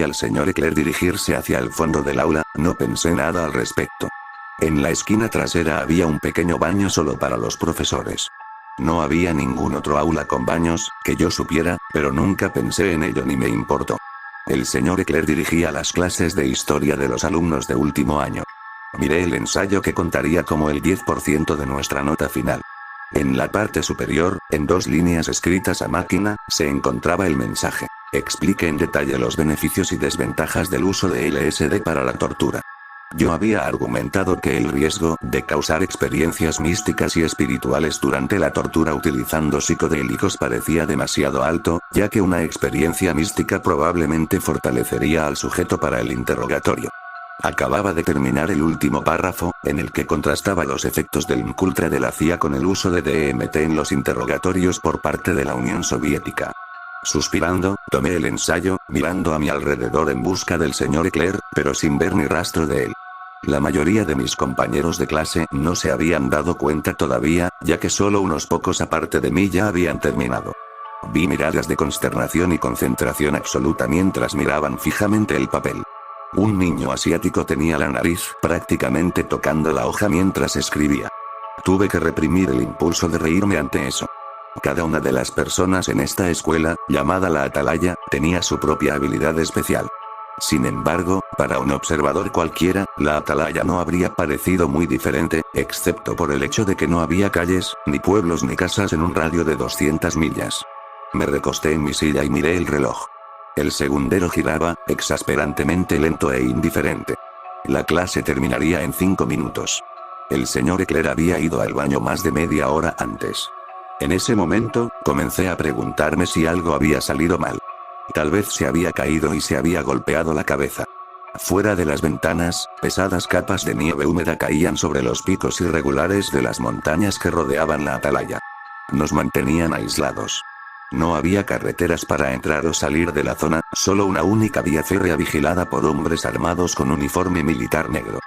vi al señor Eclair dirigirse hacia el fondo del aula, no pensé nada al respecto. En la esquina trasera había un pequeño baño solo para los profesores. No había ningún otro aula con baños, que yo supiera, pero nunca pensé en ello ni me importó. El señor Eclair dirigía las clases de historia de los alumnos de último año. Miré el ensayo que contaría como el 10% de nuestra nota final. En la parte superior, en 2 líneas escritas a máquina, se encontraba el mensaje: explique en detalle los beneficios y desventajas del uso de LSD para la tortura. Yo había argumentado que el riesgo de causar experiencias místicas y espirituales durante la tortura utilizando psicodélicos parecía demasiado alto, ya que una experiencia mística probablemente fortalecería al sujeto para el interrogatorio. Acababa de terminar el último párrafo, en el que contrastaba los efectos del MKUltra de la CIA con el uso de DMT en los interrogatorios por parte de la Unión Soviética. Suspirando, tomé el ensayo, mirando a mi alrededor en busca del señor Eclair, pero sin ver ni rastro de él. La mayoría de mis compañeros de clase no se habían dado cuenta todavía, ya que solo unos pocos aparte de mí ya habían terminado. Vi miradas de consternación y concentración absoluta mientras miraban fijamente el papel. Un niño asiático tenía la nariz prácticamente tocando la hoja mientras escribía. Tuve que reprimir el impulso de reírme ante eso. Cada una de las personas en esta escuela, llamada la Atalaya, tenía su propia habilidad especial. Sin embargo, para un observador cualquiera, la Atalaya no habría parecido muy diferente, excepto por el hecho de que no había calles, ni pueblos ni casas en un radio de 200 millas. Me recosté en mi silla y miré el reloj. El segundero giraba, exasperantemente lento e indiferente. La clase terminaría en 5 minutos. El señor Eclair había ido al baño más de media hora antes. En ese momento, comencé a preguntarme si algo había salido mal. Tal vez se había caído y se había golpeado la cabeza. Fuera de las ventanas, pesadas capas de nieve húmeda caían sobre los picos irregulares de las montañas que rodeaban la Atalaya. Nos mantenían aislados. No había carreteras para entrar o salir de la zona, solo una única vía férrea vigilada por hombres armados con uniforme militar negro.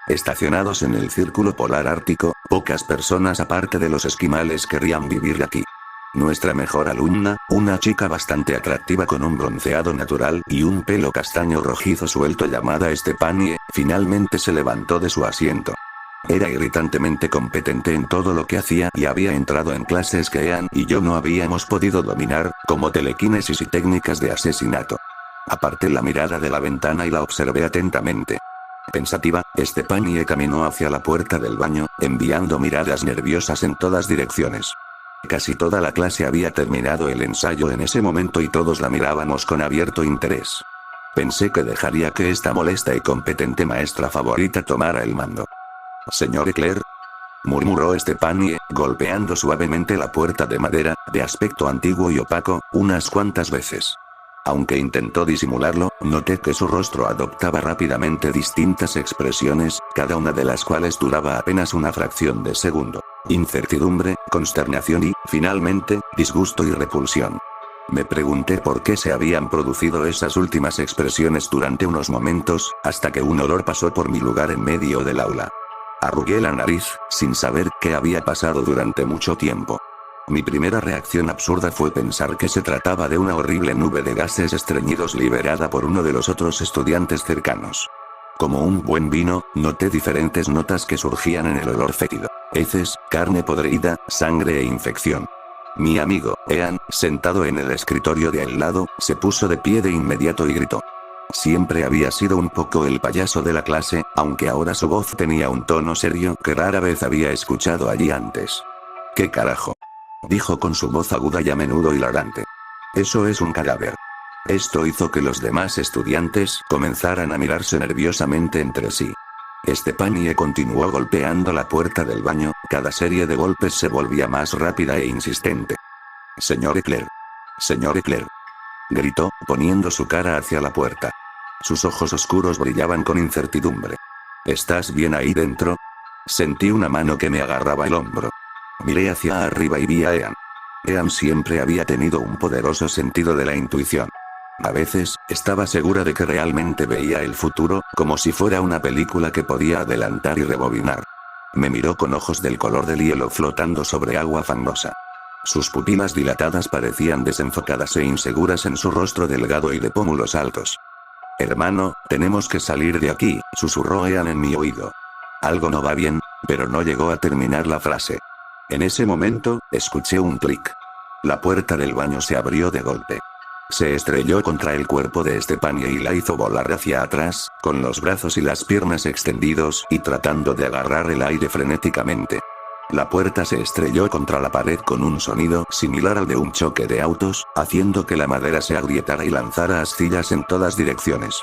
Estacionados en el círculo polar ártico, pocas personas aparte de los esquimales querrían vivir aquí. Nuestra mejor alumna, una chica bastante atractiva con un bronceado natural y un pelo castaño rojizo suelto llamada Stepanie, finalmente se levantó de su asiento. Era irritantemente competente en todo lo que hacía y había entrado en clases que Ean y yo no habíamos podido dominar, como telequinesis y técnicas de asesinato. Aparté la mirada de la ventana y la observé atentamente. Pensativa, Stepanie caminó hacia la puerta del baño, enviando miradas nerviosas en todas direcciones. Casi toda la clase había terminado el ensayo en ese momento y todos la mirábamos con abierto interés. Pensé que dejaría que esta molesta y competente maestra favorita tomara el mando. «Señor Eclair», murmuró Stepanie, golpeando suavemente la puerta de madera, de aspecto antiguo y opaco, unas cuantas veces. Aunque intentó disimularlo, noté que su rostro adoptaba rápidamente distintas expresiones, cada una de las cuales duraba apenas una fracción de segundo. Incertidumbre, consternación y, finalmente, disgusto y repulsión. Me pregunté por qué se habían producido esas últimas expresiones durante unos momentos, hasta que un olor pasó por mi lugar en medio del aula. Arrugué la nariz, sin saber qué había pasado durante mucho tiempo. Mi primera reacción absurda fue pensar que se trataba de una horrible nube de gases estreñidos liberada por uno de los otros estudiantes cercanos. Como un buen vino, noté diferentes notas que surgían en el olor fétido: heces, carne podrida, sangre e infección. Mi amigo, Ean, sentado en el escritorio de al lado, se puso de pie de inmediato y gritó. Siempre había sido un poco el payaso de la clase, aunque ahora su voz tenía un tono serio que rara vez había escuchado allí antes. «¿Qué carajo?», dijo con su voz aguda y a menudo hilarante. «Eso es un cadáver». Esto hizo que los demás estudiantes comenzaran a mirarse nerviosamente entre sí. Stepanie continuó golpeando la puerta del baño, cada serie de golpes se volvía más rápida e insistente. «Señor Eclair. Señor Eclair», gritó, poniendo su cara hacia la puerta. Sus ojos oscuros brillaban con incertidumbre. «¿Estás bien ahí dentro?». Sentí una mano que me agarraba el hombro. Miré hacia arriba y vi a Ean. Ean siempre había tenido un poderoso sentido de la intuición. A veces, estaba segura de que realmente veía el futuro, como si fuera una película que podía adelantar y rebobinar. Me miró con ojos del color del hielo flotando sobre agua fangosa. Sus pupilas dilatadas parecían desenfocadas e inseguras en su rostro delgado y de pómulos altos. Hermano, tenemos que salir de aquí, susurró Ean en mi oído. Algo no va bien, pero no llegó a terminar la frase. En ese momento, escuché un clic. La puerta del baño se abrió de golpe. Se estrelló contra el cuerpo de Estepania y la hizo volar hacia atrás, con los brazos y las piernas extendidos y tratando de agarrar el aire frenéticamente. La puerta se estrelló contra la pared con un sonido similar al de un choque de autos, haciendo que la madera se agrietara y lanzara astillas en todas direcciones.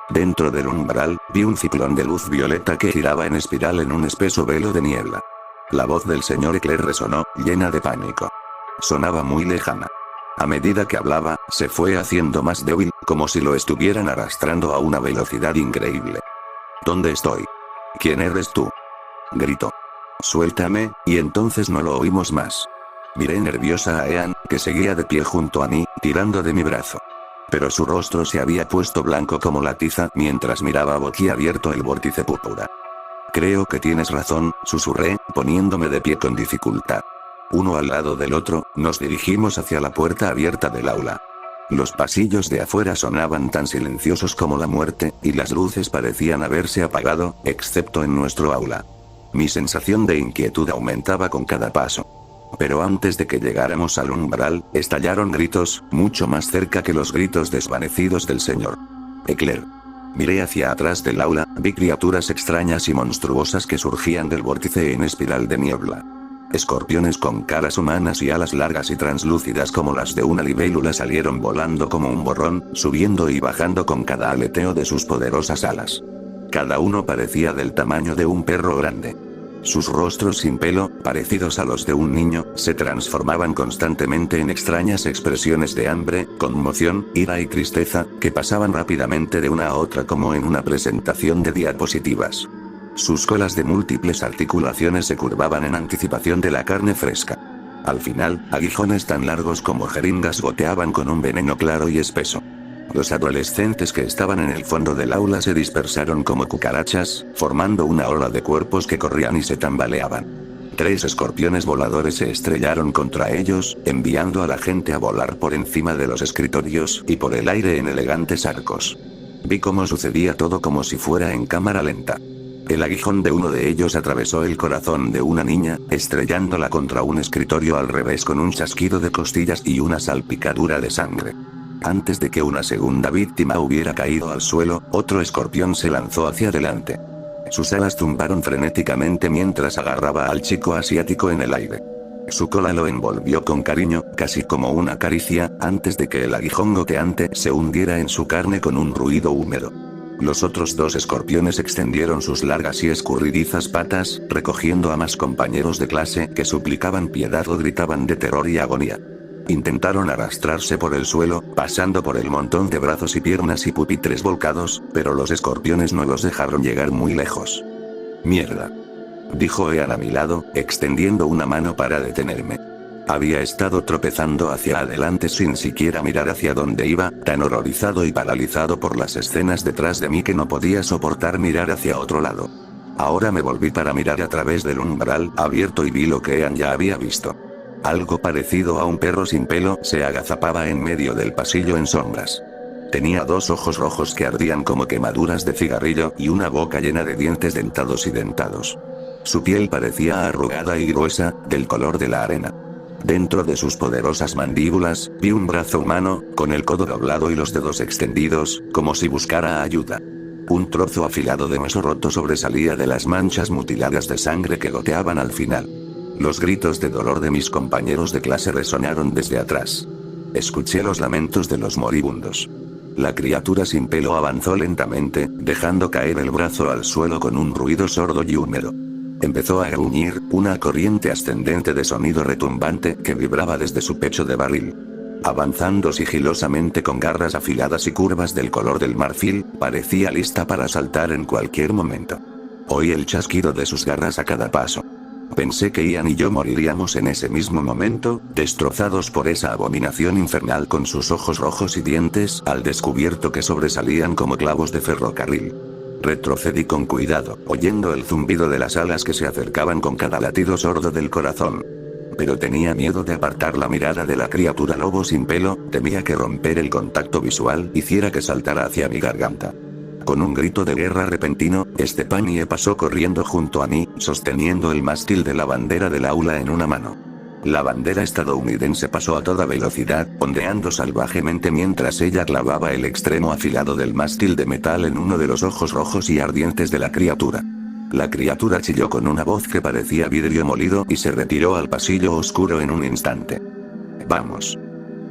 Dentro del umbral, vi un ciclón de luz violeta que giraba en espiral en un espeso velo de niebla. La voz del señor Eclair resonó, llena de pánico. Sonaba muy lejana. A medida que hablaba, se fue haciendo más débil, como si lo estuvieran arrastrando a una velocidad increíble. ¿Dónde estoy? ¿Quién eres tú? Gritó. Suéltame, y entonces no lo oímos más. Miré nerviosa a Ean, que seguía de pie junto a mí, tirando de mi brazo. Pero su rostro se había puesto blanco como la tiza mientras miraba boquiabierto el vórtice púrpura. Creo que tienes razón, susurré, poniéndome de pie con dificultad. Uno al lado del otro, nos dirigimos hacia la puerta abierta del aula. Los pasillos de afuera sonaban tan silenciosos como la muerte, y las luces parecían haberse apagado, excepto en nuestro aula. Mi sensación de inquietud aumentaba con cada paso. Pero antes de que llegáramos al umbral, estallaron gritos, mucho más cerca que los gritos desvanecidos del señor Eclair. Miré hacia atrás del aula, vi criaturas extrañas y monstruosas que surgían del vórtice en espiral de niebla. Escorpiones con caras humanas y alas largas y translúcidas como las de una libélula salieron volando como un borrón, subiendo y bajando con cada aleteo de sus poderosas alas. Cada uno parecía del tamaño de un perro grande. Sus rostros sin pelo, parecidos a los de un niño, se transformaban constantemente en extrañas expresiones de hambre, conmoción, ira y tristeza, que pasaban rápidamente de una a otra como en una presentación de diapositivas. Sus colas de múltiples articulaciones se curvaban en anticipación de la carne fresca. Al final, aguijones tan largos como jeringas goteaban con un veneno claro y espeso. Los adolescentes que estaban en el fondo del aula se dispersaron como cucarachas, formando una ola de cuerpos que corrían y se tambaleaban. 3 escorpiones voladores se estrellaron contra ellos, enviando a la gente a volar por encima de los escritorios y por el aire en elegantes arcos. Vi cómo sucedía todo como si fuera en cámara lenta. El aguijón de uno de ellos atravesó el corazón de una niña, estrellándola contra un escritorio al revés con un chasquido de costillas y una salpicadura de sangre. Antes de que una segunda víctima hubiera caído al suelo, otro escorpión se lanzó hacia adelante. Sus alas zumbaron frenéticamente mientras agarraba al chico asiático en el aire. Su cola lo envolvió con cariño, casi como una caricia, antes de que el aguijón goteante se hundiera en su carne con un ruido húmedo. Los otros 2 escorpiones extendieron sus largas y escurridizas patas, recogiendo a más compañeros de clase que suplicaban piedad o gritaban de terror y agonía. Intentaron arrastrarse por el suelo, pasando por el montón de brazos y piernas y pupitres volcados, pero los escorpiones no los dejaron llegar muy lejos. «Mierda», dijo Ean a mi lado, extendiendo una mano para detenerme. Había estado tropezando hacia adelante sin siquiera mirar hacia dónde iba, tan horrorizado y paralizado por las escenas detrás de mí que no podía soportar mirar hacia otro lado. Ahora me volví para mirar a través del umbral abierto y vi lo que Ean ya había visto. Algo parecido a un perro sin pelo se agazapaba en medio del pasillo en sombras. Tenía 2 ojos rojos que ardían como quemaduras de cigarrillo y una boca llena de dientes dentados y dentados. Su piel parecía arrugada y gruesa, del color de la arena. Dentro de sus poderosas mandíbulas, vi un brazo humano, con el codo doblado y los dedos extendidos, como si buscara ayuda. Un trozo afilado de hueso roto sobresalía de las manchas mutiladas de sangre que goteaban al final. Los gritos de dolor de mis compañeros de clase resonaron desde atrás. Escuché los lamentos de los moribundos. La criatura sin pelo avanzó lentamente, dejando caer el brazo al suelo con un ruido sordo y húmedo. Empezó a gruñir, una corriente ascendente de sonido retumbante que vibraba desde su pecho de barril. Avanzando sigilosamente con garras afiladas y curvas del color del marfil, parecía lista para saltar en cualquier momento. Oí el chasquido de sus garras a cada paso. Pensé que Ian y yo moriríamos en ese mismo momento, destrozados por esa abominación infernal con sus ojos rojos y dientes al descubierto que sobresalían como clavos de ferrocarril. Retrocedí con cuidado, oyendo el zumbido de las alas que se acercaban con cada latido sordo del corazón. pero tenía miedo de apartar la mirada de la criatura lobo sin pelo, temía que romper el contacto visual hiciera que saltara hacia mi garganta. Con un grito de guerra repentino, Stepanie pasó corriendo junto a mí, sosteniendo el mástil de la bandera del aula en una mano. La bandera estadounidense pasó a toda velocidad, ondeando salvajemente mientras ella clavaba el extremo afilado del mástil de metal en uno de los ojos rojos y ardientes de la criatura. La criatura chilló con una voz que parecía vidrio molido y se retiró al pasillo oscuro en un instante. «Vamos»,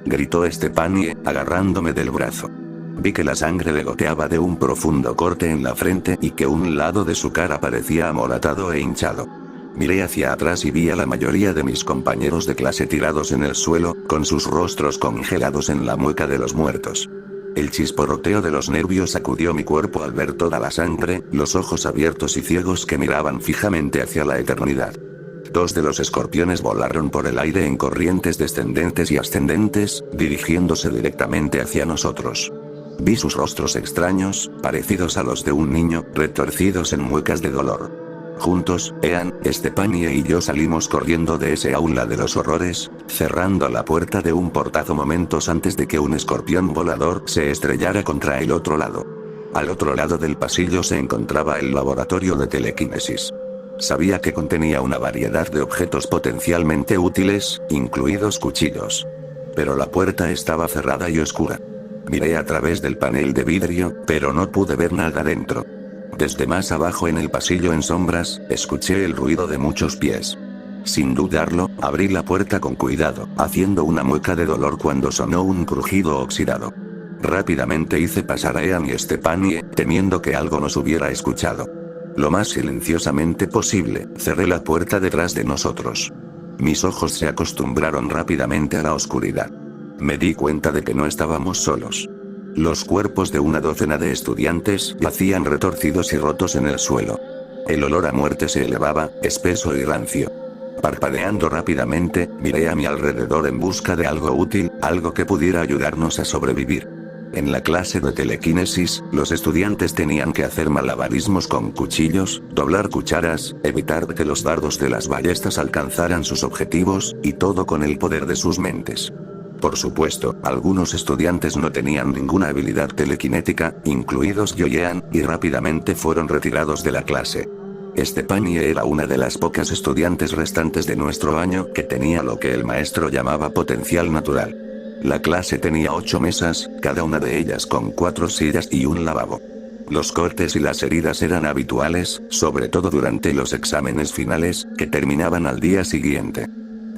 gritó Stepanie, agarrándome del brazo. Vi que la sangre le goteaba de un profundo corte en la frente y que un lado de su cara parecía amoratado e hinchado. Miré hacia atrás y vi a la mayoría de mis compañeros de clase tirados en el suelo, con sus rostros congelados en la mueca de los muertos. El chisporroteo de los nervios sacudió mi cuerpo al ver toda la sangre, los ojos abiertos y ciegos que miraban fijamente hacia la eternidad. 2 de los escorpiones volaron por el aire en corrientes descendentes y ascendentes, dirigiéndose directamente hacia nosotros. Vi sus rostros extraños, parecidos a los de un niño, retorcidos en muecas de dolor. Juntos, Ean, Stepanie y yo salimos corriendo de ese aula de los horrores, cerrando la puerta de un portazo momentos antes de que un escorpión volador se estrellara contra el otro lado. Al otro lado del pasillo se encontraba el laboratorio de telequinesis. Sabía que contenía una variedad de objetos potencialmente útiles, incluidos cuchillos. Pero la puerta estaba cerrada y oscura. Miré a través del panel de vidrio, pero no pude ver nada dentro. Desde más abajo en el pasillo en sombras, escuché el ruido de muchos pies. Sin dudarlo, abrí la puerta con cuidado, haciendo una mueca de dolor cuando sonó un crujido oxidado. Rápidamente hice pasar a Ean y Stepanie, temiendo que algo nos hubiera escuchado. Lo más silenciosamente posible, cerré la puerta detrás de nosotros. Mis ojos se acostumbraron rápidamente a la oscuridad. Me di cuenta de que no estábamos solos. Los cuerpos de una docena de estudiantes yacían retorcidos y rotos en el suelo. El olor a muerte se elevaba, espeso y rancio. Parpadeando rápidamente, miré a mi alrededor en busca de algo útil, algo que pudiera ayudarnos a sobrevivir. En la clase de telequinesis, los estudiantes tenían que hacer malabarismos con cuchillos, doblar cucharas, evitar que los dardos de las ballestas alcanzaran sus objetivos, y todo con el poder de sus mentes. Por supuesto, algunos estudiantes no tenían ninguna habilidad telequinética, incluidos yo y Ean, y rápidamente fueron retirados de la clase. Stepanie era una de las pocas estudiantes restantes de nuestro año que tenía lo que el maestro llamaba potencial natural. La clase tenía 8 mesas, cada una de ellas con 4 sillas y un lavabo. Los cortes y las heridas eran habituales, sobre todo durante los exámenes finales, que terminaban al día siguiente.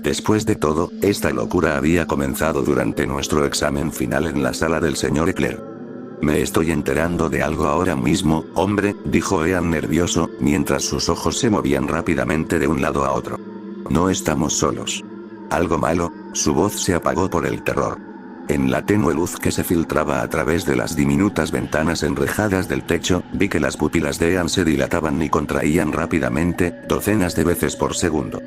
Después de todo, esta locura había comenzado durante nuestro examen final en la sala del señor Eclair. «Me estoy enterando de algo ahora mismo, hombre», dijo Ean nervioso, mientras sus ojos se movían rápidamente de un lado a otro. «No estamos solos». «¿Algo malo?». Su voz se apagó por el terror. En la tenue luz que se filtraba a través de las diminutas ventanas enrejadas del techo, vi que las pupilas de Ean se dilataban y contraían rápidamente, docenas de veces por segundo.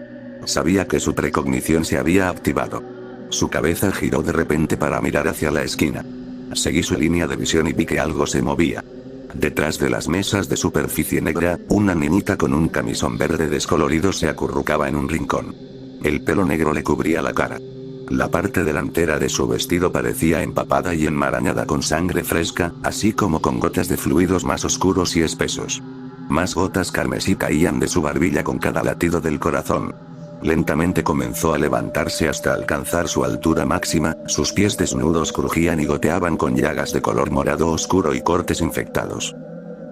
Sabía que su precognición se había activado. Su cabeza giró de repente para mirar hacia la esquina. Seguí su línea de visión y vi que algo se movía. Detrás de las mesas de superficie negra, una niñita con un camisón verde descolorido se acurrucaba en un rincón. El pelo negro le cubría la cara. La parte delantera de su vestido parecía empapada y enmarañada con sangre fresca, así como con gotas de fluidos más oscuros y espesos. Más gotas carmesí caían de su barbilla con cada latido del corazón. Lentamente comenzó a levantarse hasta alcanzar su altura máxima, sus pies desnudos crujían y goteaban con llagas de color morado oscuro y cortes infectados.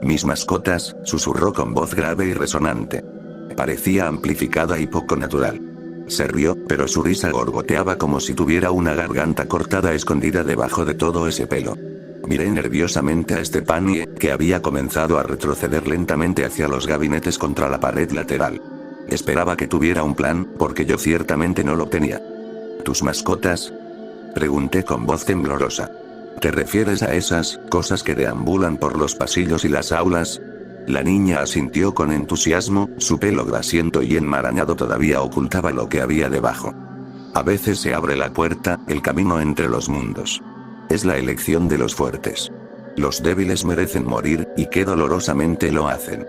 «Mis mascotas», susurró con voz grave y resonante. Parecía amplificada y poco natural. Se rió, pero su risa gorgoteaba como si tuviera una garganta cortada escondida debajo de todo ese pelo. Miré nerviosamente a Stepanie, que había comenzado a retroceder lentamente hacia los gabinetes contra la pared lateral. Esperaba que tuviera un plan, porque yo ciertamente no lo tenía. ¿Tus mascotas?, pregunté con voz temblorosa. ¿Te refieres a esas cosas que deambulan por los pasillos y las aulas? La niña asintió con entusiasmo, su pelo grasiento y enmarañado todavía ocultaba lo que había debajo. A veces se abre la puerta, el camino entre los mundos. Es la elección de los fuertes. Los débiles merecen morir, y qué dolorosamente lo hacen.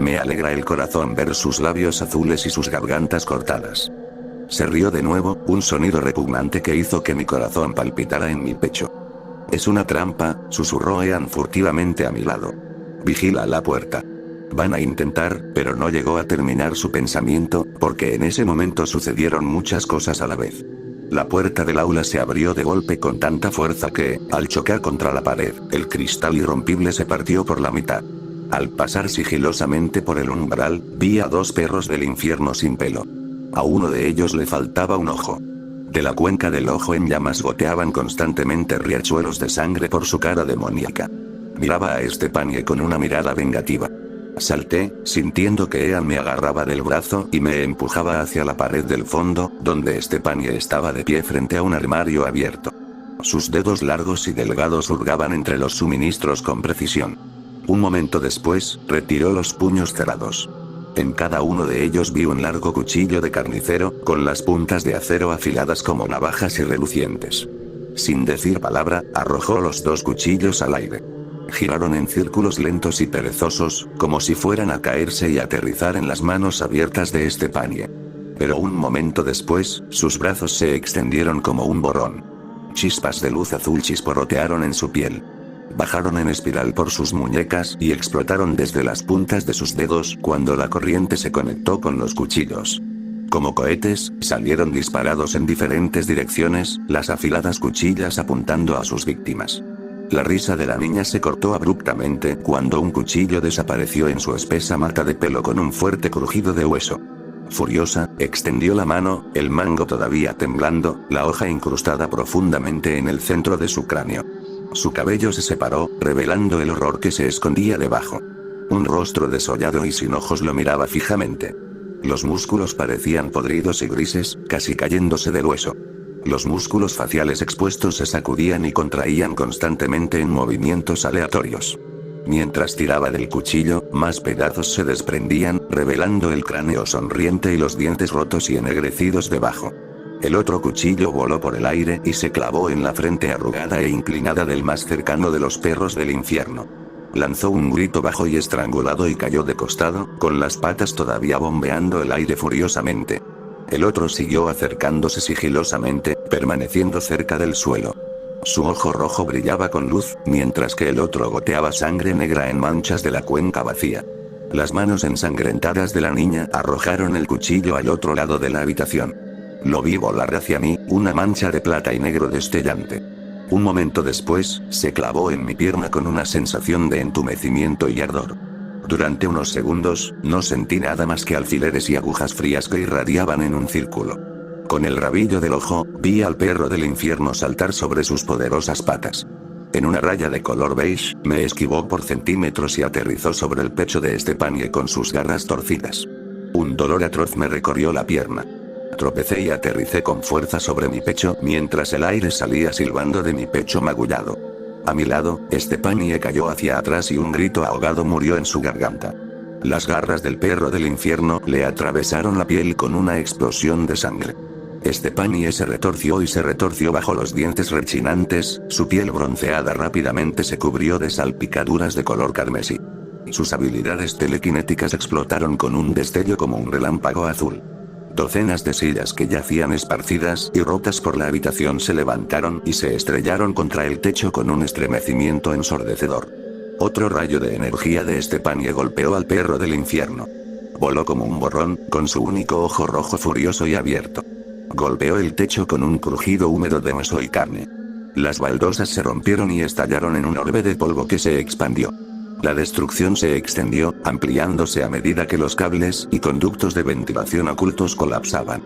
Me alegra el corazón ver sus labios azules y sus gargantas cortadas. Se rió de nuevo, un sonido repugnante que hizo que mi corazón palpitara en mi pecho. Es una trampa, susurró Ean furtivamente a mi lado. Vigila la puerta. Van a intentar, pero no llegó a terminar su pensamiento, porque en ese momento sucedieron muchas cosas a la vez. La puerta del aula se abrió de golpe con tanta fuerza que, al chocar contra la pared, el cristal irrompible se partió por la mitad. Al pasar sigilosamente por el umbral, vi a 2 perros del infierno sin pelo. A uno de ellos le faltaba un ojo. De la cuenca del ojo en llamas goteaban constantemente riachuelos de sangre por su cara demoníaca. Miraba a Estepanie con una mirada vengativa. Salté, sintiendo que Ean me agarraba del brazo y me empujaba hacia la pared del fondo, donde Estepanie estaba de pie frente a un armario abierto. Sus dedos largos y delgados hurgaban entre los suministros con precisión. Un momento después, retiró los puños cerrados. En cada uno de ellos vi un largo cuchillo de carnicero, con las puntas de acero afiladas como navajas y relucientes. Sin decir palabra, arrojó los 2 cuchillos al aire. Giraron en círculos lentos y perezosos, como si fueran a caerse y aterrizar en las manos abiertas de Estepanie. Pero un momento después, sus brazos se extendieron como un borrón. Chispas de luz azul chisporrotearon en su piel. Bajaron en espiral por sus muñecas y explotaron desde las puntas de sus dedos cuando la corriente se conectó con los cuchillos. Como cohetes, salieron disparados en diferentes direcciones, las afiladas cuchillas apuntando a sus víctimas. La risa de la niña se cortó abruptamente cuando un cuchillo desapareció en su espesa mata de pelo con un fuerte crujido de hueso. Furiosa, extendió la mano, el mango todavía temblando, la hoja incrustada profundamente en el centro de su cráneo. Su cabello se separó, revelando el horror que se escondía debajo. Un rostro desollado y sin ojos lo miraba fijamente. Los músculos parecían podridos y grises, casi cayéndose del hueso. Los músculos faciales expuestos se sacudían y contraían constantemente en movimientos aleatorios. Mientras tiraba del cuchillo, más pedazos se desprendían, revelando el cráneo sonriente y los dientes rotos y ennegrecidos debajo. El otro cuchillo voló por el aire y se clavó en la frente arrugada e inclinada del más cercano de los perros del infierno. Lanzó un grito bajo y estrangulado y cayó de costado, con las patas todavía bombeando el aire furiosamente. El otro siguió acercándose sigilosamente, permaneciendo cerca del suelo. Su ojo rojo brillaba con luz, mientras que el otro goteaba sangre negra en manchas de la cuenca vacía. Las manos ensangrentadas de la niña arrojaron el cuchillo al otro lado de la habitación. Lo vi volar hacia mí, una mancha de plata y negro destellante. Un momento después, se clavó en mi pierna con una sensación de entumecimiento y ardor. Durante unos segundos, no sentí nada más que alfileres y agujas frías que irradiaban en un círculo. Con el rabillo del ojo, vi al perro del infierno saltar sobre sus poderosas patas. En una raya de color beige, me esquivó por centímetros y aterrizó sobre el pecho de Estepanie con sus garras torcidas. Un dolor atroz me recorrió la pierna. Tropecé y aterricé con fuerza sobre mi pecho mientras el aire salía silbando de mi pecho magullado. A mi lado, Estepanie cayó hacia atrás y un grito ahogado murió en su garganta. Las garras del perro del infierno le atravesaron la piel con una explosión de sangre. Estepanie se retorció bajo los dientes rechinantes, su piel bronceada rápidamente se cubrió de salpicaduras de color carmesí. Sus habilidades telequinéticas explotaron con un destello como un relámpago azul. Docenas de sillas que yacían esparcidas y rotas por la habitación se levantaron y se estrellaron contra el techo con un estremecimiento ensordecedor. Otro rayo de energía de Estepanie golpeó al perro del infierno. Voló como un borrón, con su único ojo rojo furioso y abierto. Golpeó el techo con un crujido húmedo de hueso y carne. Las baldosas se rompieron y estallaron en un orbe de polvo que se expandió. La destrucción se extendió, ampliándose a medida que los cables y conductos de ventilación ocultos colapsaban.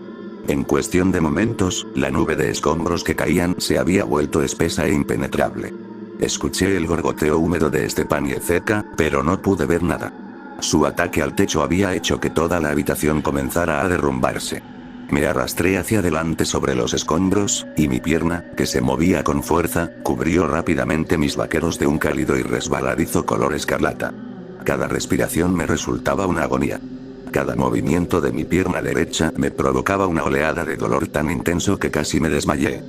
En cuestión de momentos, la nube de escombros que caían se había vuelto espesa e impenetrable. Escuché el gorgoteo húmedo de Estepanie cerca, pero no pude ver nada. Su ataque al techo había hecho que toda la habitación comenzara a derrumbarse. Me arrastré hacia adelante sobre los escombros, y mi pierna, que se movía con fuerza, cubrió rápidamente mis vaqueros de un cálido y resbaladizo color escarlata. Cada respiración me resultaba una agonía. Cada movimiento de mi pierna derecha me provocaba una oleada de dolor tan intenso que casi me desmayé.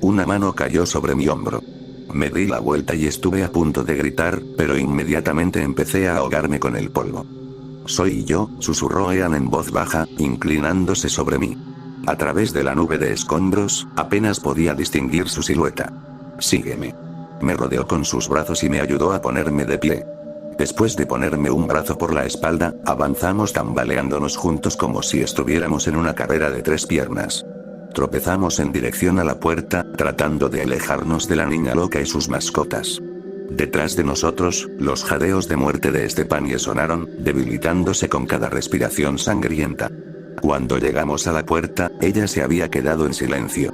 Una mano cayó sobre mi hombro. Me di la vuelta y estuve a punto de gritar, pero inmediatamente empecé a ahogarme con el polvo. «Soy yo», susurró Ean en voz baja, inclinándose sobre mí. A través de la nube de escombros, apenas podía distinguir su silueta. Sígueme. Me rodeó con sus brazos y me ayudó a ponerme de pie. Después de ponerme un brazo por la espalda, avanzamos tambaleándonos juntos como si estuviéramos en una carrera de 3 piernas. Tropezamos en dirección a la puerta, tratando de alejarnos de la niña loca y sus mascotas. Detrás de nosotros, los jadeos de muerte de Estepania sonaron, debilitándose con cada respiración sangrienta. Cuando llegamos a la puerta, ella se había quedado en silencio.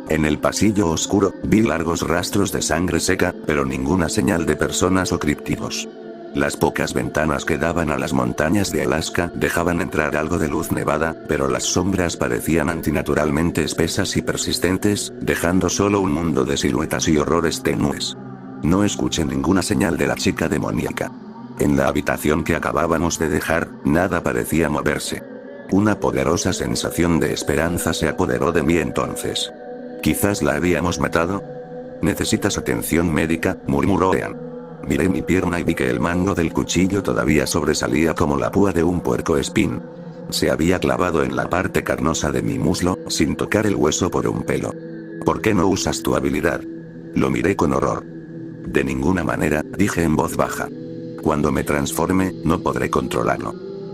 En el pasillo oscuro, vi largos rastros de sangre seca, pero ninguna señal de personas o críptidos. Las pocas ventanas que daban a las montañas de Alaska dejaban entrar algo de luz nevada, pero las sombras parecían antinaturalmente espesas y persistentes, dejando solo un mundo de siluetas y horrores tenues. No escuché ninguna señal de la chica demoníaca. En la habitación que acabábamos de dejar, nada parecía moverse. Una poderosa sensación de esperanza se apoderó de mí entonces. ¿Quizás la habíamos matado? ¿Necesitas atención médica?, murmuró Ean. Miré mi pierna y vi que el mango del cuchillo todavía sobresalía como la púa de un puercoespín. Se había clavado en la parte carnosa de mi muslo, sin tocar el hueso por un pelo. ¿Por qué no usas tu habilidad? Lo miré con horror. De ninguna manera, dije en voz baja. Cuando me transforme, no podré controlarlo.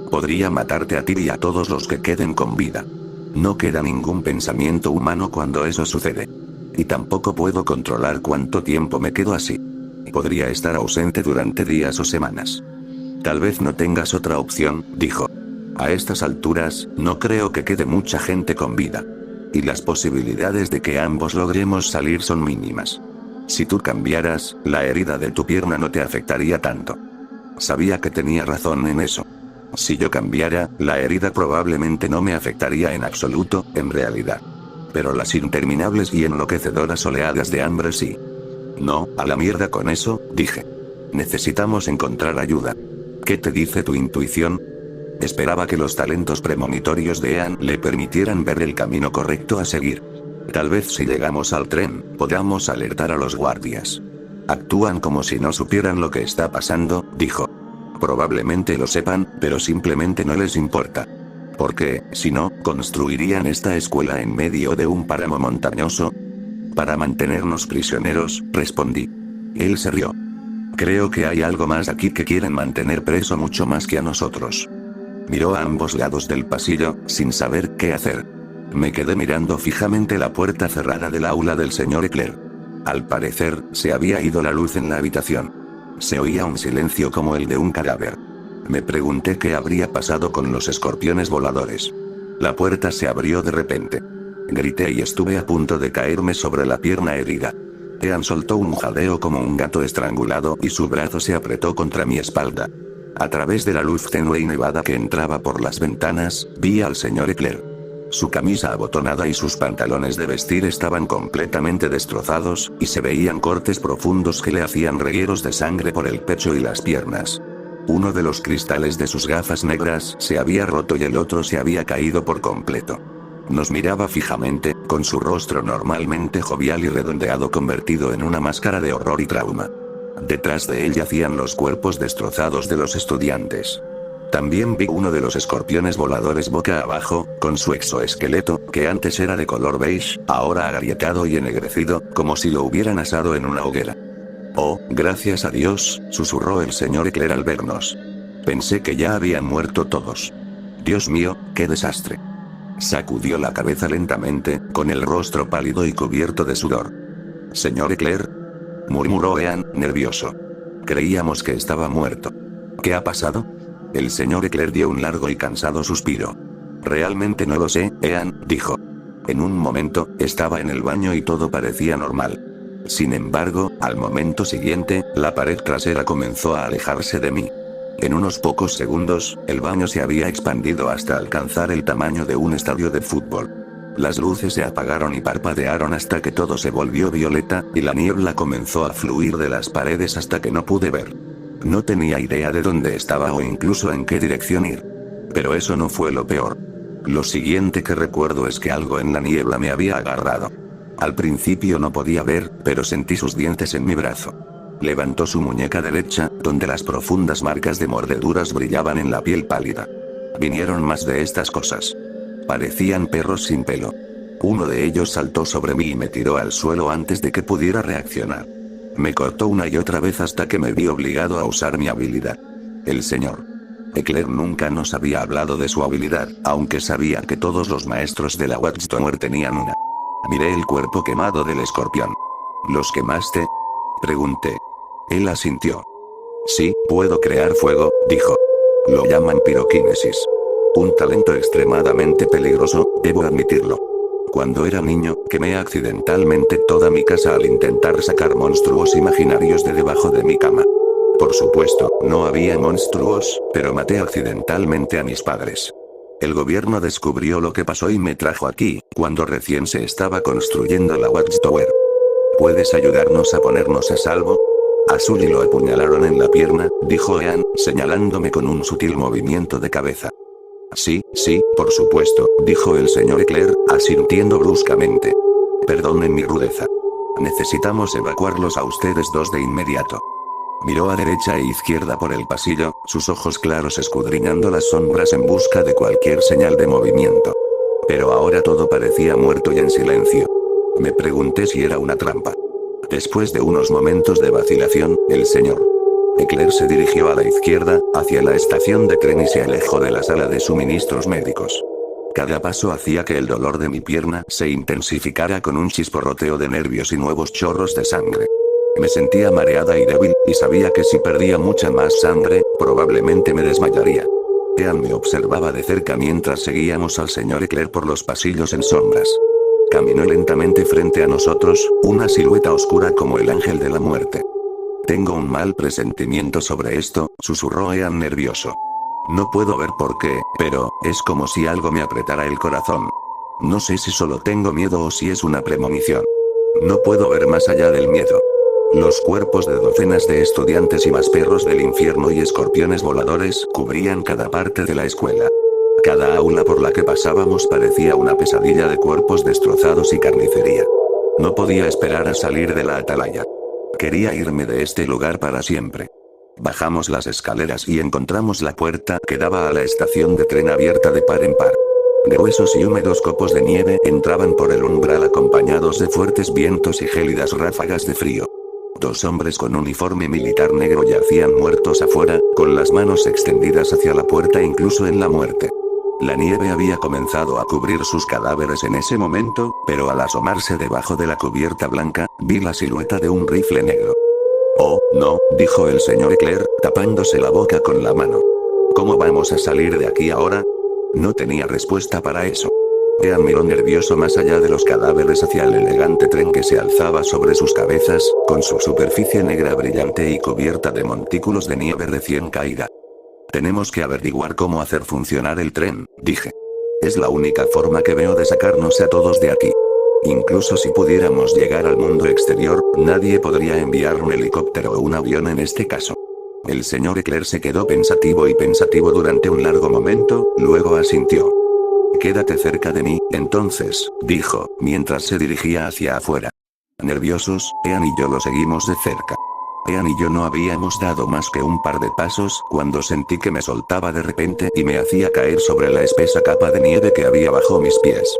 Podría matarte a ti y a todos los que queden con vida. No queda ningún pensamiento humano cuando eso sucede. Y tampoco puedo controlar cuánto tiempo me quedo así. Podría estar ausente durante días o semanas. Tal vez no tengas otra opción, dijo. A estas alturas, no creo que quede mucha gente con vida. Y las posibilidades de que ambos logremos salir son mínimas. Si tú cambiaras, la herida de tu pierna no te afectaría tanto. Sabía que tenía razón en eso. Si yo cambiara, la herida probablemente no me afectaría en absoluto, en realidad. Pero las interminables y enloquecedoras oleadas de hambre sí. No, a la mierda con eso, dije. Necesitamos encontrar ayuda. ¿Qué te dice tu intuición? Esperaba que los talentos premonitorios de Ean le permitieran ver el camino correcto a seguir. Tal vez si llegamos al tren, podamos alertar a los guardias. Actúan como si no supieran lo que está pasando, dijo. Probablemente lo sepan, pero simplemente no les importa. Porque, si no, construirían esta escuela en medio de un páramo montañoso. Para mantenernos prisioneros, respondí. Él se rió. Creo que hay algo más aquí que quieren mantener preso mucho más que a nosotros. Miró a ambos lados del pasillo, sin saber qué hacer. Me quedé mirando fijamente la puerta cerrada del aula del señor Eclair. Al parecer, se había ido la luz en la habitación. Se oía un silencio como el de un cadáver. Me pregunté qué habría pasado con los escorpiones voladores. La puerta se abrió de repente. Grité y estuve a punto de caerme sobre la pierna herida. Ean soltó un jadeo como un gato estrangulado y su brazo se apretó contra mi espalda. A través de la luz tenue y nevada que entraba por las ventanas, vi al señor Eclair. Su camisa abotonada y sus pantalones de vestir estaban completamente destrozados, y se veían cortes profundos que le hacían regueros de sangre por el pecho y las piernas. Uno de los cristales de sus gafas negras se había roto y el otro se había caído por completo. Nos miraba fijamente, con su rostro normalmente jovial y redondeado convertido en una máscara de horror y trauma. Detrás de él yacían los cuerpos destrozados de los estudiantes. También vi uno de los escorpiones voladores boca abajo, con su exoesqueleto, que antes era de color beige, ahora agrietado y ennegrecido, como si lo hubieran asado en una hoguera. Oh, gracias a Dios, susurró el señor Eclair al vernos. Pensé que ya habían muerto todos. Dios mío, qué desastre. Sacudió la cabeza lentamente, con el rostro pálido y cubierto de sudor. Señor Eclair, murmuró Ean, nervioso. Creíamos que estaba muerto. ¿Qué ha pasado? El señor Eclair dio un largo y cansado suspiro. Realmente no lo sé, Ean, dijo. En un momento, estaba en el baño y todo parecía normal. Sin embargo, al momento siguiente, la pared trasera comenzó a alejarse de mí. En unos pocos segundos, el baño se había expandido hasta alcanzar el tamaño de un estadio de fútbol. Las luces se apagaron y parpadearon hasta que todo se volvió violeta, y la niebla comenzó a fluir de las paredes hasta que no pude ver. No tenía idea de dónde estaba o incluso en qué dirección ir. Pero eso no fue lo peor. Lo siguiente que recuerdo es que algo en la niebla me había agarrado. Al principio no podía ver, pero sentí sus dientes en mi brazo. Levantó su muñeca derecha, donde las profundas marcas de mordeduras brillaban en la piel pálida. Vinieron más de estas cosas. Parecían perros sin pelo. Uno de ellos saltó sobre mí y me tiró al suelo antes de que pudiera reaccionar. Me cortó una y otra vez hasta que me vi obligado a usar mi habilidad. El señor Eclair nunca nos había hablado de su habilidad, aunque sabía que todos los maestros de la Watchtower tenían una. Miré el cuerpo quemado del escorpión. ¿Los quemaste?, pregunté. Él asintió. Sí, puedo crear fuego, dijo. Lo llaman piroquinesis. Un talento extremadamente peligroso, debo admitirlo. Cuando era niño, quemé accidentalmente toda mi casa al intentar sacar monstruos imaginarios de debajo de mi cama. Por supuesto, no había monstruos, pero maté accidentalmente a mis padres. El gobierno descubrió lo que pasó y me trajo aquí, cuando recién se estaba construyendo la Watchtower. ¿Puedes ayudarnos a ponernos a salvo? A Sully lo apuñalaron en la pierna, dijo Ean, señalándome con un sutil movimiento de cabeza. Sí, por supuesto, dijo el señor Eclair, asintiendo bruscamente. Perdonen mi rudeza. Necesitamos evacuarlos a ustedes dos de inmediato. Miró a derecha e izquierda por el pasillo, sus ojos claros escudriñando las sombras en busca de cualquier señal de movimiento. Pero ahora todo parecía muerto y en silencio. Me pregunté si era una trampa. Después de unos momentos de vacilación, el señor Eclair se dirigió a la izquierda, hacia la estación de tren y se alejó de la sala de suministros médicos. Cada paso hacía que el dolor de mi pierna se intensificara con un chisporroteo de nervios y nuevos chorros de sangre. Me sentía mareada y débil, y sabía que si perdía mucha más sangre, probablemente me desmayaría. Ean me observaba de cerca mientras seguíamos al señor Eclair por los pasillos en sombras. Caminó lentamente frente a nosotros, una silueta oscura como el ángel de la muerte. Tengo un mal presentimiento sobre esto, susurró Ean nervioso. No puedo ver por qué, pero, es como si algo me apretara el corazón. No sé si solo tengo miedo o si es una premonición. No puedo ver más allá del miedo. Los cuerpos de docenas de estudiantes y más perros del infierno y escorpiones voladores cubrían cada parte de la escuela. Cada aula por la que pasábamos parecía una pesadilla de cuerpos destrozados y carnicería. No podía esperar a salir de la atalaya. Quería irme de este lugar para siempre. Bajamos las escaleras y encontramos la puerta que daba a la estación de tren abierta de par en par. Gruesos y húmedos copos de nieve entraban por el umbral acompañados de fuertes vientos y gélidas ráfagas de frío. Dos hombres con uniforme militar negro yacían muertos afuera, con las manos extendidas hacia la puerta incluso en la muerte. La nieve había comenzado a cubrir sus cadáveres en ese momento, pero al asomarse debajo de la cubierta blanca, vi la silueta de un rifle negro. Oh, no, dijo el señor Eclair, tapándose la boca con la mano. ¿Cómo vamos a salir de aquí ahora? No tenía respuesta para eso. Ean miró nervioso más allá de los cadáveres hacia el elegante tren que se alzaba sobre sus cabezas, con su superficie negra brillante y cubierta de montículos de nieve recién caída. Tenemos que averiguar cómo hacer funcionar el tren, dije. Es la única forma que veo de sacarnos a todos de aquí. Incluso si pudiéramos llegar al mundo exterior, nadie podría enviar un helicóptero o un avión en este caso. El señor Eclair se quedó pensativo durante un largo momento, luego asintió. Quédate cerca de mí, entonces, dijo, mientras se dirigía hacia afuera. Nerviosos, Ean y yo lo seguimos de cerca. Ean y yo no habíamos dado más que un par de pasos cuando sentí que me soltaba de repente y me hacía caer sobre la espesa capa de nieve que había bajo mis pies.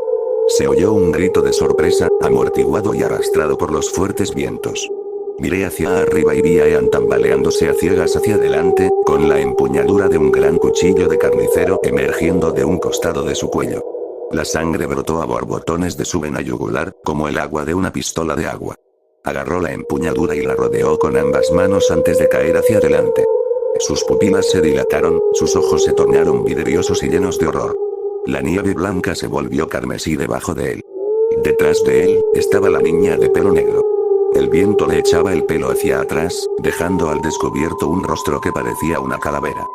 Se oyó un grito de sorpresa, amortiguado y arrastrado por los fuertes vientos. Miré hacia arriba y vi a Ean tambaleándose a ciegas hacia adelante, con la empuñadura de un gran cuchillo de carnicero emergiendo de un costado de su cuello. La sangre brotó a borbotones de su vena yugular, como el agua de una pistola de agua. Agarró la empuñadura y la rodeó con ambas manos antes de caer hacia adelante. Sus pupilas se dilataron, sus ojos se tornaron vidriosos y llenos de horror. La nieve blanca se volvió carmesí debajo de él. Detrás de él, estaba la niña de pelo negro. El viento le echaba el pelo hacia atrás, dejando al descubierto un rostro que parecía una calavera.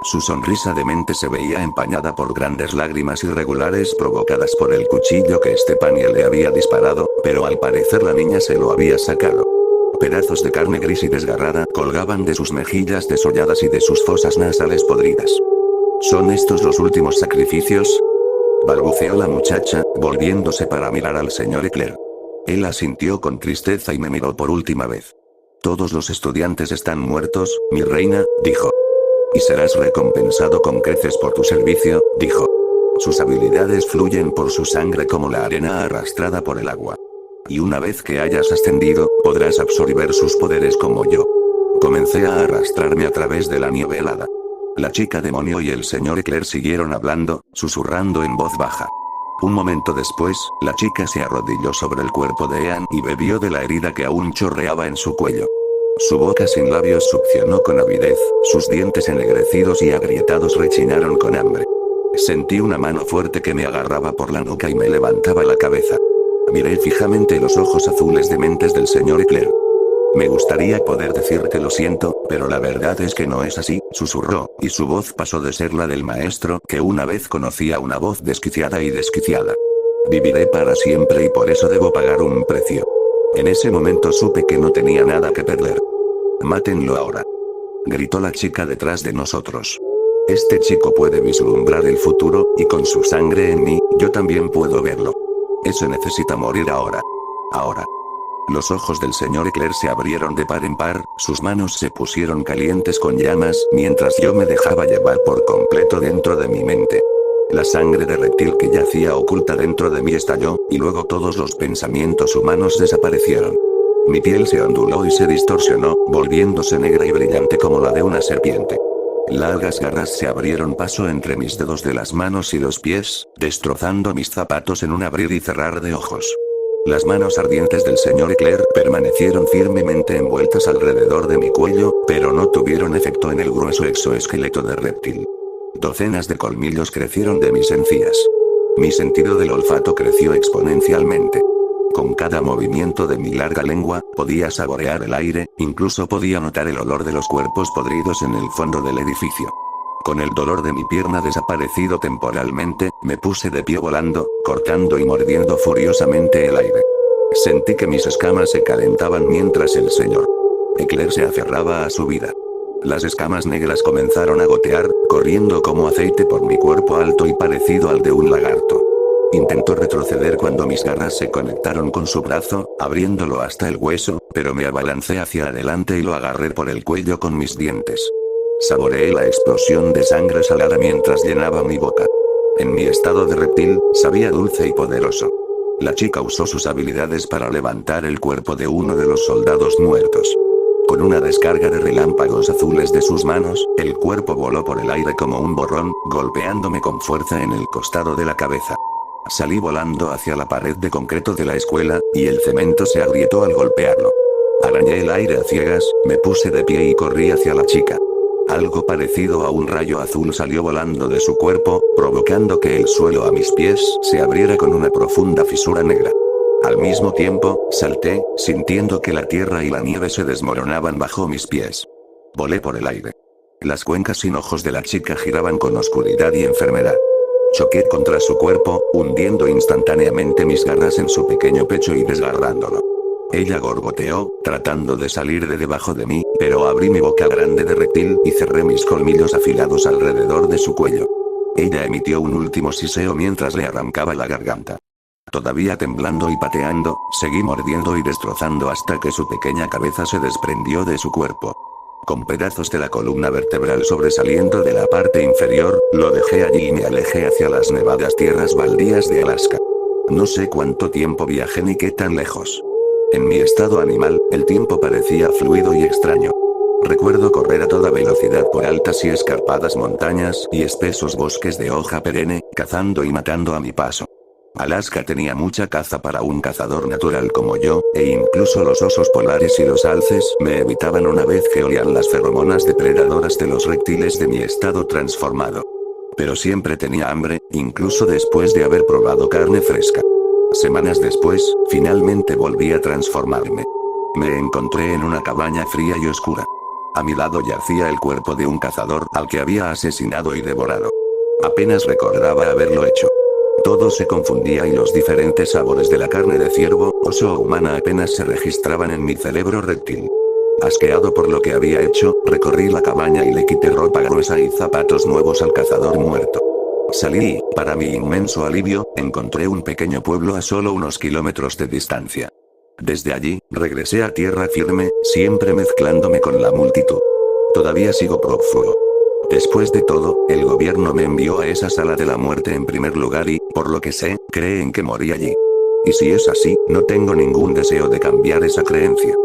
Su sonrisa demente se veía empañada por grandes lágrimas irregulares provocadas por el cuchillo que Stepania le había disparado, pero al parecer la niña se lo había sacado. Pedazos de carne gris y desgarrada colgaban de sus mejillas desolladas y de sus fosas nasales podridas. ¿Son estos los últimos sacrificios?, balbuceó la muchacha, volviéndose para mirar al señor Eclair. Él asintió con tristeza y me miró por última vez. Todos los estudiantes están muertos, mi reina, dijo. Y serás recompensado con creces por tu servicio, dijo. Sus habilidades fluyen por su sangre como la arena arrastrada por el agua. Y una vez que hayas ascendido, podrás absorber sus poderes como yo. Comencé a arrastrarme a través de la nieve helada. La chica demonio y el señor Eclair siguieron hablando, susurrando en voz baja. Un momento después, la chica se arrodilló sobre el cuerpo de Ean y bebió de la herida que aún chorreaba en su cuello. Su boca sin labios succionó con avidez, sus dientes ennegrecidos y agrietados rechinaron con hambre. Sentí una mano fuerte que me agarraba por la nuca y me levantaba la cabeza. Miré fijamente los ojos azules dementes del señor Eclair. Me gustaría poder decirte lo siento, pero la verdad es que no es así, susurró, y su voz pasó de ser la del maestro que una vez conocía a una voz desquiciada y desquiciada. Viviré para siempre y por eso debo pagar un precio. En ese momento supe que no tenía nada que perder. Mátenlo ahora. Gritó la chica detrás de nosotros. Este chico puede vislumbrar el futuro, y con su sangre en mí, yo también puedo verlo. Ese necesita morir ahora. Ahora. Los ojos del señor Eclair se abrieron de par en par, sus manos se pusieron calientes con llamas, mientras yo me dejaba llevar por completo dentro de mi mente. La sangre de reptil que yacía oculta dentro de mí estalló, y luego todos los pensamientos humanos desaparecieron. Mi piel se onduló y se distorsionó, volviéndose negra y brillante como la de una serpiente. Largas garras se abrieron paso entre mis dedos de las manos y los pies, destrozando mis zapatos en un abrir y cerrar de ojos. Las manos ardientes del señor Eclair permanecieron firmemente envueltas alrededor de mi cuello, pero no tuvieron efecto en el grueso exoesqueleto de reptil. Docenas de colmillos crecieron de mis encías. Mi sentido del olfato creció exponencialmente. Con cada movimiento de mi larga lengua, podía saborear el aire, incluso podía notar el olor de los cuerpos podridos en el fondo del edificio. Con el dolor de mi pierna desaparecido temporalmente, me puse de pie volando, cortando y mordiendo furiosamente el aire. Sentí que mis escamas se calentaban mientras el señor Eclair se aferraba a su vida. Las escamas negras comenzaron a gotear, corriendo como aceite por mi cuerpo alto y parecido al de un lagarto. Intentó retroceder cuando mis garras se conectaron con su brazo, abriéndolo hasta el hueso, pero me abalancé hacia adelante y lo agarré por el cuello con mis dientes. Saboreé la explosión de sangre salada mientras llenaba mi boca. En mi estado de reptil, sabía dulce y poderoso. La chica usó sus habilidades para levantar el cuerpo de uno de los soldados muertos. Con una descarga de relámpagos azules de sus manos, el cuerpo voló por el aire como un borrón, golpeándome con fuerza en el costado de la cabeza. Salí volando hacia la pared de concreto de la escuela, y el cemento se agrietó al golpearlo. Arañé el aire a ciegas, me puse de pie y corrí hacia la chica. Algo parecido a un rayo azul salió volando de su cuerpo, provocando que el suelo a mis pies se abriera con una profunda fisura negra. Al mismo tiempo, salté, sintiendo que la tierra y la nieve se desmoronaban bajo mis pies. Volé por el aire. Las cuencas sin ojos de la chica giraban con oscuridad y enfermedad. Choqué contra su cuerpo, hundiendo instantáneamente mis garras en su pequeño pecho y desgarrándolo. Ella gorgoteó, tratando de salir de debajo de mí, pero abrí mi boca grande de reptil y cerré mis colmillos afilados alrededor de su cuello. Ella emitió un último siseo mientras le arrancaba la garganta. Todavía temblando y pateando, seguí mordiendo y destrozando hasta que su pequeña cabeza se desprendió de su cuerpo. Con pedazos de la columna vertebral sobresaliendo de la parte inferior, lo dejé allí y me alejé hacia las nevadas tierras baldías de Alaska. No sé cuánto tiempo viajé ni qué tan lejos. En mi estado animal, el tiempo parecía fluido y extraño. Recuerdo correr a toda velocidad por altas y escarpadas montañas y espesos bosques de hoja perenne, cazando y matando a mi paso. Alaska tenía mucha caza para un cazador natural como yo, e incluso los osos polares y los alces me evitaban una vez que olían las feromonas depredadoras de los reptiles de mi estado transformado. Pero siempre tenía hambre, incluso después de haber probado carne fresca. Semanas después, finalmente volví a transformarme. Me encontré en una cabaña fría y oscura. A mi lado yacía el cuerpo de un cazador al que había asesinado y devorado. Apenas recordaba haberlo hecho. Todo se confundía y los diferentes sabores de la carne de ciervo, oso o humana apenas se registraban en mi cerebro reptil. Asqueado por lo que había hecho, recorrí la cabaña y le quité ropa gruesa y zapatos nuevos al cazador muerto. Salí y, para mi inmenso alivio, encontré un pequeño pueblo a solo unos kilómetros de distancia. Desde allí, regresé a tierra firme, siempre mezclándome con la multitud. Todavía sigo prófugo. Después de todo, el gobierno me envió a esa sala de la muerte en primer lugar y, por lo que sé, creen que morí allí. Y si es así, no tengo ningún deseo de cambiar esa creencia.